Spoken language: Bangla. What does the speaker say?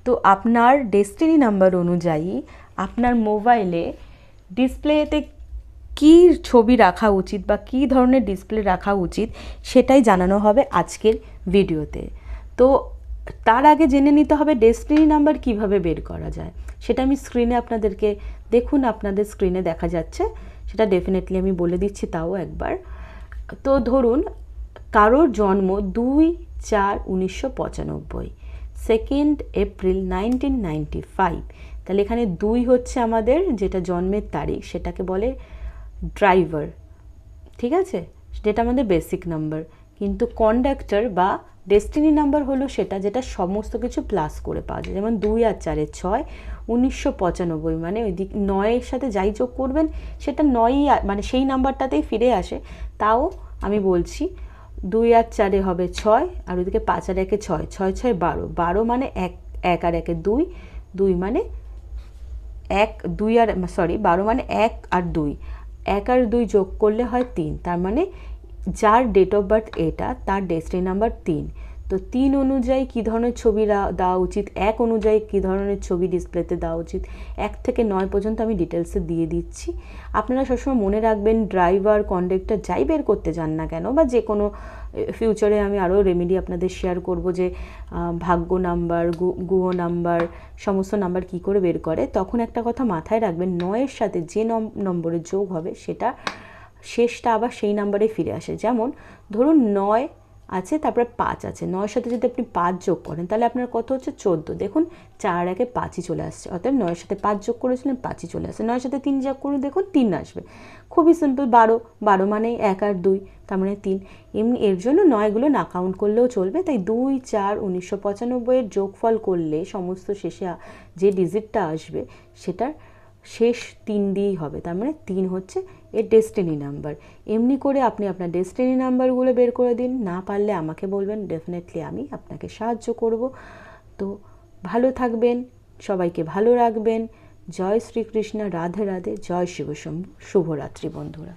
তো আপনার ডেস্টিনি নাম্বার অনুযায়ী আপনার মোবাইলে ডিসপ্লেতে কী ছবি রাখা উচিত বা কী ধরনের ডিসপ্লে রাখা উচিত সেটাই জানানো হবে আজকের ভিডিওতে। তো তার আগে জেনে নিতে হবে ডেস্টিনি নাম্বার কিভাবে বের করা যায়। সেটা আমি স্ক্রিনে আপনাদেরকে দেখুন, আপনাদের স্ক্রিনে দেখা যাচ্ছে, সেটা ডেফিনেটলি আমি বলে দিচ্ছি তাও একবার। তো ধরুন কারোর জন্ম 2/4/1995, 2 এপ্রিল 1995, তাহলে এখানে 2 হচ্ছে আমাদের যেটা জন্মের তারিখ, সেটাকে বলে ড্রাইভার, ঠিক আছে, যেটা আমাদের বেসিক নাম্বার। কিন্তু কন্ডাক্টর বা ডেস্টিনি নাম্বার হলো সেটা যেটা সমস্ত কিছু প্লাস করে পাওয়া যায়। যেমন 2 আর 4 6, 1995 মানে ওই দিক 9-এর সাথে যাই যোগ করবেন সেটা 9ই মানে সেই নাম্বারটাতেই ফিরে আসে। তাও আমি বলছি 2 আর 4 হবে 6, আর ওইদিকে 5 আর 1 6, 6 6 12, 12 মানে 1, 1 আর 1 2, 2 মানে 1, 2 আর 12 মানে 1 আর 2, 1 আর 2 যোগ করলে হয় 3, তার মানে যার ডেট অফ বার্থ এটা তার ডেস্টিনি নাম্বার 3। তো 3 অনুযায়ী কী ধরনের ছবি দেওয়া উচিত, 1 অনুযায়ী কী ধরনের ছবি ডিসপ্লেতে দেওয়া উচিত, 1 থেকে 9 পর্যন্ত আমি ডিটেলসে দিয়ে দিচ্ছি। আপনারা সবসময় মনে রাখবেন, ড্রাইভার কন্ডাক্টর যাই বের করতে যান না কেন, বা যে কোনো ফিউচারে আমি আরও রেমেডি আপনাদের শেয়ার করব যে ভাগ্য নাম্বার, গুহ নাম্বার, সমস্ত নাম্বার কী করে বের করে, তখন একটা কথা মাথায় রাখবেন, 9-এর সাথে যে নম্বরের যোগ হবে সেটা শেষটা আবার সেই নাম্বারে ফিরে আসে। যেমন ধরুন 9 আছে, তারপরে 5 আছে, 9-এর সাথে যদি আপনি 5 যোগ করেন তাহলে আপনার কত হচ্ছে 14। দেখুন 4 1 5ই চলে আসছে, অর্থাৎ 9-এর সাথে 5 যোগ করেছিলেন 5ই চলে আসছে। 9-এর সাথে 3 যোগ করুন, দেখুন 3 আসবে। খুবই সিম্পল। 12, 12 মানে 1 আর 2, তার মানে 3। এমনি এর জন্য 9গুলো না কাউন্ট করলেও চলবে। তাই 2/4/1995 যোগফল করলে সমস্ত শেষে যে ডিজিটটা আসবে সেটার শেষ 3 দিয়েই হবে, তার মানে 3 হচ্ছে এর ডেস্টিনি নাম্বার। এমনি করে আপনি আপনার ডেস্টিনি নাম্বারগুলো বের করে দিন। না পারলে আমাকে বলবেন, ডেফিনেটলি আমি আপনাকে সাহায্য করব। তো ভালো থাকবেন, সবাইকে ভালো রাখবেন। জয় শ্রীকৃষ্ণ, রাধে রাধে, জয় শিবশম্ভু, শুভরাত্রি বন্ধুরা।